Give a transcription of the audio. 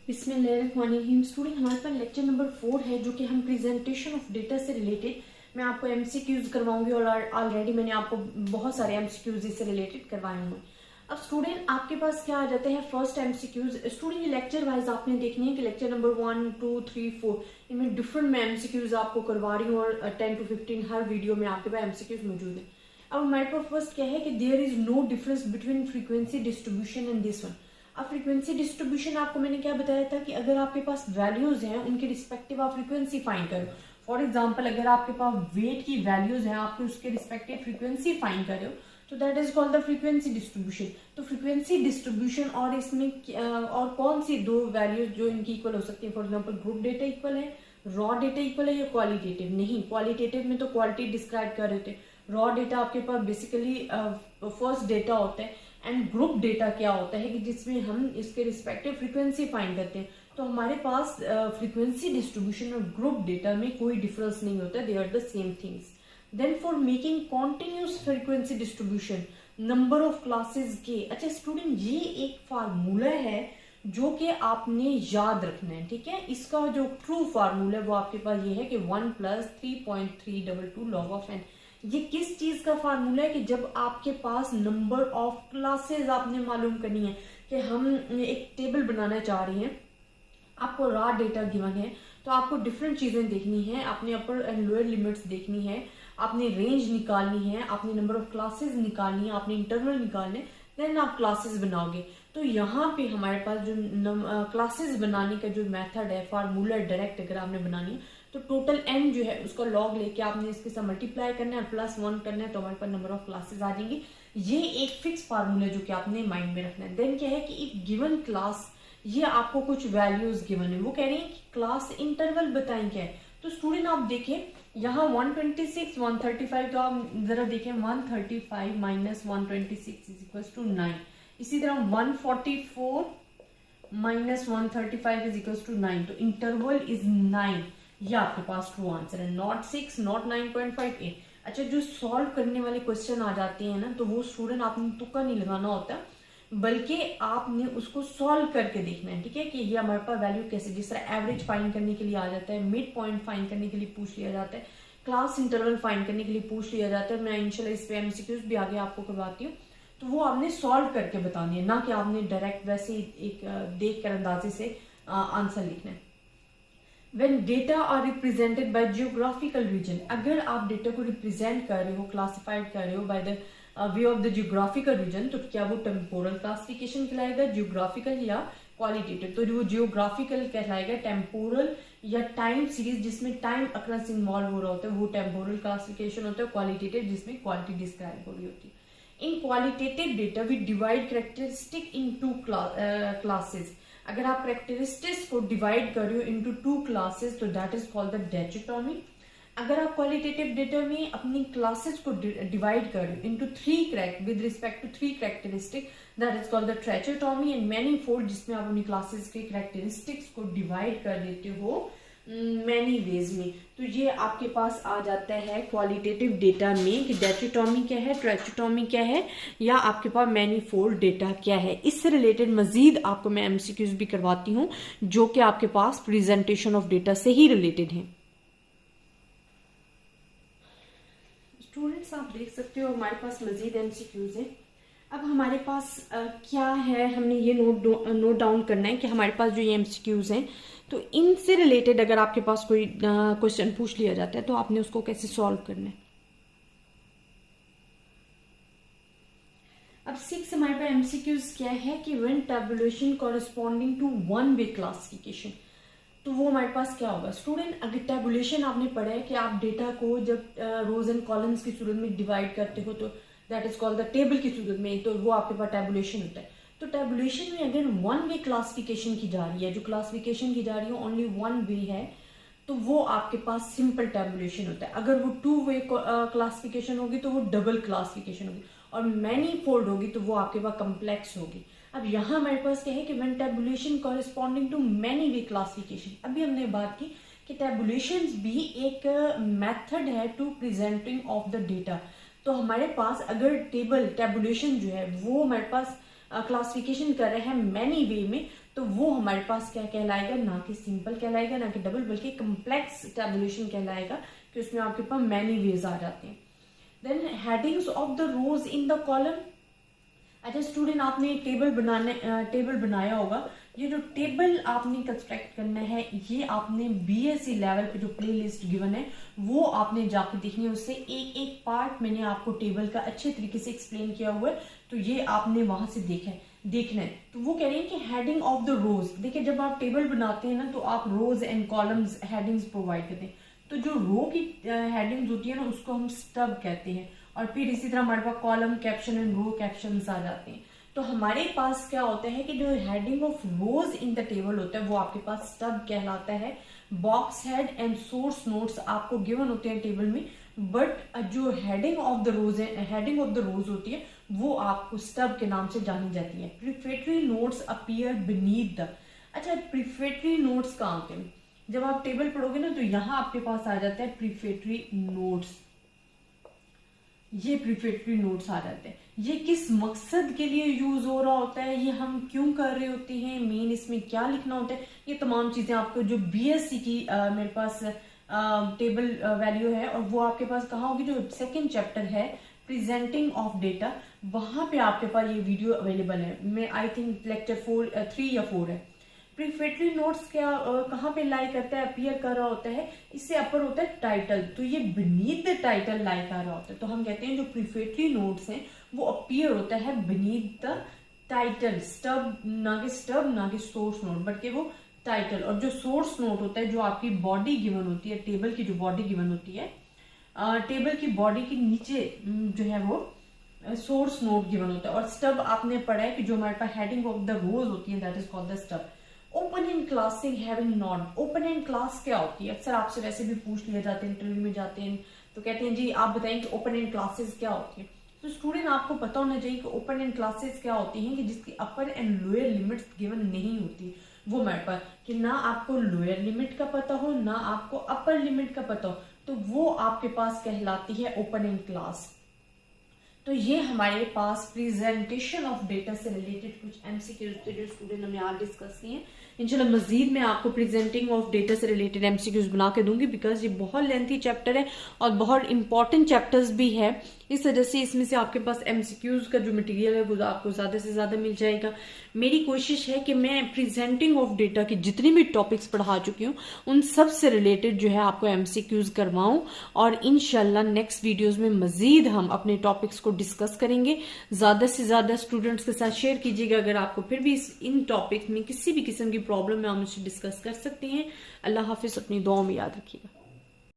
बिस्मिल्लाहिर्रहमानिर्रहीम। स्टूडेंट, हमारे पास lecture number 4 है जो कि हम प्रेजेंटेशन ऑफ डेटा से रिलेटेड मैं आपको एमसीक्यूज करवाऊंगी और ऑलरेडी मैंने आपको बहुत सारे एमसीक्यूज इससे रिलेटेड करवाए हुए। अब स्टूडेंट, आपके पास क्या आ जाते हैं फर्स्ट एमसीक्यूज। स्टूडेंट, ये लेक्चर वाइज आपने देखनी है कि लेक्चर नंबर 1, 2, 3, 4 इनमें डिफरेंट मैं एमसीक्यूज आपको करवा रही हूँ और 10 to 15 हर वीडियो में आपके पास एमसीक्यूज मौजूद है। अब हमारे पास फर्स्ट क्या है कि there is no difference between frequency distribution and this one. अब फ्रीक्वेंसी डिस्ट्रीब्यूशन आपको मैंने क्या बताया था कि अगर आपके पास वैल्यूज हैं उनके रिस्पेक्टिव आप फ्रीक्वेंसी फाइंड करो। फॉर एग्जांपल, अगर आपके पास वेट की वैल्यूज हैं, आपको उसके रिस्पेक्टिव फ्रीक्वेंसी फाइंड कर रहे हो, तो that is called the frequency distribution. तो फ्रीक्वेंसी डिस्ट्रीब्यूशन और इसमें और कौन सी दो वैल्यूज जो इनकी इक्वल हो सकती है? For example, group data equal है, रॉ डेटा इक्वल है या क्वालिटेटिव? नहीं, क्वालिटेटिव में तो क्वालिटी डिस्क्राइब कर रहे थे, रॉ डेटा आपके पास बेसिकली फर्स्ट डेटा होता है एंड ग्रुप डेटा क्या होता है कि जिसमें हम इसके रिस्पेक्टिव फ्रीक्वेंसी फाइंड करते हैं। तो हमारे पास फ्रीक्वेंसी डिस्ट्रीब्यूशन और ग्रुप डेटा में कोई डिफरेंस नहीं होता, they are the same things. Then for making continuous frequency distribution number of classes के, अच्छा स्टूडेंट, ये एक फार्मूला है जो कि आपने याद रखना है, ठीक है। इसका जो ट्रू फार्मूला है वो आपके पास ये है कि 1 + 3.322 log of n। ये किस चीज का फार्मूला है कि जब आपके पास नंबर ऑफ क्लासेस आपने मालूम करनी है कि हम एक टेबल बनाना चाह रही हैं, आपको रॉ डेटा गिवन है तो आपको डिफरेंट चीजें देखनी है, आपने अपर एंड लोअर लिमिट्स देखनी है, आपने रेंज निकालनी है, आपने नंबर ऑफ क्लासेस निकालनी है, आपने इंटरवल निकालने, देन आप क्लासेस बनाओगे। तो यहाँ पे हमारे पास जो क्लासेस बनाने का जो मेथड है, फार्मूला डायरेक्ट अगर आपने बनानी है तो टोटल n जो है उसका लॉग लेके आपने इसके साथ मल्टीप्लाई करना है, +1 करना है, तो हमारे पास नंबर ऑफ क्लासेस आ जाएंगी। ये एक फिक्स फार्मूला जो कि आपने माइंड में रखना है। देन क्या है कि एक गिवन क्लास, ये आपको कुछ वैल्यूज गिवन है, वो कह रही है कि क्लास इंटरवल बताएं क्या है। तो स्टूडेंट आप देखें यहाँ 126, 135 का आप जरा देखें, 135 - 126 = 9। इसी तरह 144 - 135 = 9, तो इंटरवल इज 9। ये आपके पास ट्रू आंसर है, नॉट 6, नॉट 9.58। अच्छा, जो सॉल्व करने वाले क्वेश्चन आ जाते हैं ना, तो वो स्टूडेंट आपने तुक्का नहीं लगाना होता, बल्कि आपने उसको सॉल्व करके देखना है, ठीक है, कि ये हमारे पास वैल्यू कैसे, जिस तरह एवरेज फाइंड करने के लिए आ जाता है, मिड पॉइंट फाइंड करने के लिए पूछ लिया जाता है, क्लास इंटरवल फाइंड करने के लिए पूछ लिया जाता है। मैं इंशाल्लाह इस पे एमसीक्यूज भी आगे आपको करवाती हूँ, तो वो आपने सॉल्व करके बतानी है, ना कि आपने डायरेक्ट वैसे एक देख कर अंदाजे से आंसर लिखना है। When data are represented by geographical region, अगर आप डेटा को रिप्रेजेंट कर रहे हो, क्लासिफाइड कर रहे हो by the way of the geographical region, तो क्या वो टेम्पोरल क्लासिफिकेशन कहलाएगा, जियोग्राफिकल या क्वालिटेटिव? तो जो जियोग्राफिकल कहलाएगा, टेम्पोरल या टाइम सीरीज जिसमें टाइम अक्रंस इन्वॉल्व हो रहा होता है, वो टेम्पोरल क्लासिफिकेशन होता है। क्वालिटेटिव जिसमें क्वालिटी डिस्क्राइब हो रही होती है। In qualitative data we divide characteristic in 2 classes. अगर आप कैरेक्टरिस्टिक्स को डिवाइड कर रहे हो इनटू 2 क्लासेस, तो that is called the dichotomy. अगर आप क्वालिटेटिव डेटा में अपनी क्लासेस को डिवाइड कर रहे हो into 3 with respect to 3 characteristic, that is called the trichotomy. And manifold, जिसमें आप अपनी क्लासेस के कैरेक्टरिस्टिक्स को डिवाइड कर देते हो मैनी वेज में। तो ये आपके पास आ जाता है क्वालिटेटिव डेटा में कि डायचोटॉमी क्या है, ट्रेचोटॉमी क्या है, या आपके पास मैनीफोल्ड डेटा क्या है। इससे रिलेटेड मजीद आपको मैं एमसीक्यूज भी करवाती हूँ जो कि आपके पास प्रेजेंटेशन ऑफ डेटा से ही रिलेटेड है। स्टूडेंट्स, आप देख सकते हो हमारे पास मजीद एमसीक्यूज है। अब हमारे पास क्या है, हमने ये नोट डाउन करना है कि हमारे पास जो ये एमसीक्यूज हैं, तो इनसे रिलेटेड अगर आपके पास कोई क्वेश्चन पूछ लिया जाता है तो आपने उसको कैसे सॉल्व करना है। अब 6 हमारे पास एमसीक्यूज क्या है कि when tabulation corresponding to one way classification, तो वो हमारे पास क्या होगा। स्टूडेंट, अगर टैबुलेशन आपने पढ़ा है कि आप डेटा को जब रोज एंड कॉलम्स की सूरत में डिवाइड करते हो, तो that is called the table की सूरत में, तो वो आपके पास टैबुलेशन होता है। तो टैबुलेशन में अगर वन वे क्लासिफिकेशन की जा रही है, जो क्लासिफिकेशन की जा रही है ओनली वन वे है, तो वो आपके पास सिंपल टैबुलेशन होता है। अगर वो 2 वे क्लासिफिकेशन होगी तो वो डबल क्लासिफिकेशन होगी, और मैनी फोल्ड होगी तो वो आपके पास कम्प्लेक्स होगी। अब यहाँ हमारे पास क्या है कि when tabulation corresponding to many way classification, अभी हमने बात की कि टैबुलेशन भी एक मेथड है to presenting of the data. तो हमारे पास अगर टेबल टैबुलेशन जो है वो हमारे पास क्लासिफिकेशन कर रहे हैं मैनी वे में, तो वो हमारे पास क्या कहलाएगा, ना कि सिंपल कहलाएगा, ना कि डबल, बल्कि कम्प्लेक्स टेबुलेशन कहलाएगा, कि उसमें आपके पास मैनी वेज आ जाते हैं। Then headings of the rows in the column. अच्छा स्टूडेंट, आपने टेबल बनाया होगा। ये जो टेबल आपने कंस्ट्रक्ट करना है, ये आपने बीएससी लेवल पे जो प्लेलिस्ट गिवन है वो आपने जाके देखनी है। उससे एक एक पार्ट मैंने आपको टेबल का अच्छे तरीके से एक्सप्लेन किया हुआ है, तो ये आपने वहां से देखना है। तो वो कह रहे हैं कि हेडिंग ऑफ द रोज। देखिए जब आप टेबल बनाते हैं ना, तो आप रोज एंड कॉलम्स हेडिंग्स प्रोवाइड करते हैं। तो जो रो की हेडिंग्स होती है ना, उसको हम स्टब कहते हैं। और फिर इसी तरह हमारे पास column caption and row captions आ जाते हैं। तो हमारे पास क्या होता है कि जो heading of rose in the table होता है वो आपके पास स्टब कहलाता है। Box head and source notes आपको गिवन होते हैं टेबल में, बट जो हेडिंग ऑफ द रोज होती है वो आपको स्टब के नाम से जानी जाती है। प्रीफेटरी नोट्स अपीयर बीनीथ द। अच्छा प्रीफेटरी नोट्स कहाँ होते हैं? जब आप टेबल पढ़ोगे ना, तो यहाँ आपके पास आ जाता है प्रीफेटरी नोट्स। ये प्रीफेटरी नोट्स आ जाते हैं। ये किस मकसद के लिए यूज हो रहा होता है, ये हम क्यों कर रहे होते हैं, मेन इसमें क्या लिखना होता है, ये तमाम चीजें आपको जो बीएससी की मेरे पास टेबल वैल्यू है, और वो आपके पास कहाँ होगी, जो सेकंड चैप्टर है प्रेजेंटिंग ऑफ डेटा, वहां पे आपके पास ये वीडियो अवेलेबल है। मैं आई थिंक लेक्चर 3 या 4 है। प्रीफेटरी नोट्स क्या कहाँ पे लाई करता है, अपीयर कर रहा होता है, इससे अपर होता है टाइटल, तो ये बीनीथ द टाइटल लाई कर रहा होता है। तो हम कहते हैं जो प्रीफेटरी नोट्स हैं वो अपीयर होता है बीनीथ द टाइटल। स्टब ना कि सोर्स नोट, बल्कि वो टाइटल। और जो सोर्स नोट होता है, जो आपकी बॉडी गिवन होती है, टेबल की जो बॉडी गिवन होती है, टेबल की बॉडी के नीचे जो है वो सोर्स नोट गिवन होता है। और स्टब आपने पढ़ा है कि जो हमारे पास हेडिंग ऑफ द रोज होती है, that is called the stub. Open and classing having not. Open and class क्या होती है? अक्सर आपसे वैसे भी पूछ लिया जाते हैं, इंटरव्यू में जाते हैं तो कहते हैं जी आप बताएं कि ओपन एंड क्लासेस क्या होती है। तो स्टूडेंट आपको पता होना चाहिए कि ओपन एंड क्लासेस क्या होती हैं, कि जिसकी अपर एंड लोअर लिमिट्स गिवन नहीं होती। वो हमारे पास कि ना आपको लोअर लिमिट का पता हो, ना आपको अपर लिमिट का पता हो, तो वो आपके पास कहलाती है ओपन एंड क्लास। तो ये हमारे पास प्रेजेंटेशन ऑफ डेटा से रिलेटेड कुछ एमसीक्यूज थे जो स्टूडेंट हमने आज डिस्कस किए हैं। इंशाल्लाह मजीद मैं आपको प्रेजेंटिंग ऑफ डेटा से रिलेटेड एमसीक्यूज बना के दूंगी, बिकॉज ये बहुत लेंथी चैप्टर है और बहुत इंपॉर्टेंट चैप्टर्स भी है। इस वजह से इसमें से आपके पास एमसीक्यूज का जो मटेरियल है वो आपको ज्यादा से ज्यादा मिल जाएगा। मेरी कोशिश है कि मैं प्रेजेंटिंग ऑफ डेटा के जितने भी टॉपिक्स पढ़ा चुकी हूँ उन सब से रिलेटेड जो है आपको एमसीक्यूज करवाऊं, और इंशाल्लाह नेक्स्ट वीडियोज में मजीद हम अपने टॉपिक्स को डिस्कस करेंगे। ज्यादा से ज्यादा स्टूडेंट्स के साथ शेयर कीजिएगा। अगर आपको फिर भी इन टॉपिक्स में किसी भी किस्म की प्रॉब्लम है, आप मुझसे डिस्कस कर सकते हैं। अल्लाह हाफिज, अपनी दुआओं में याद रखिएगा।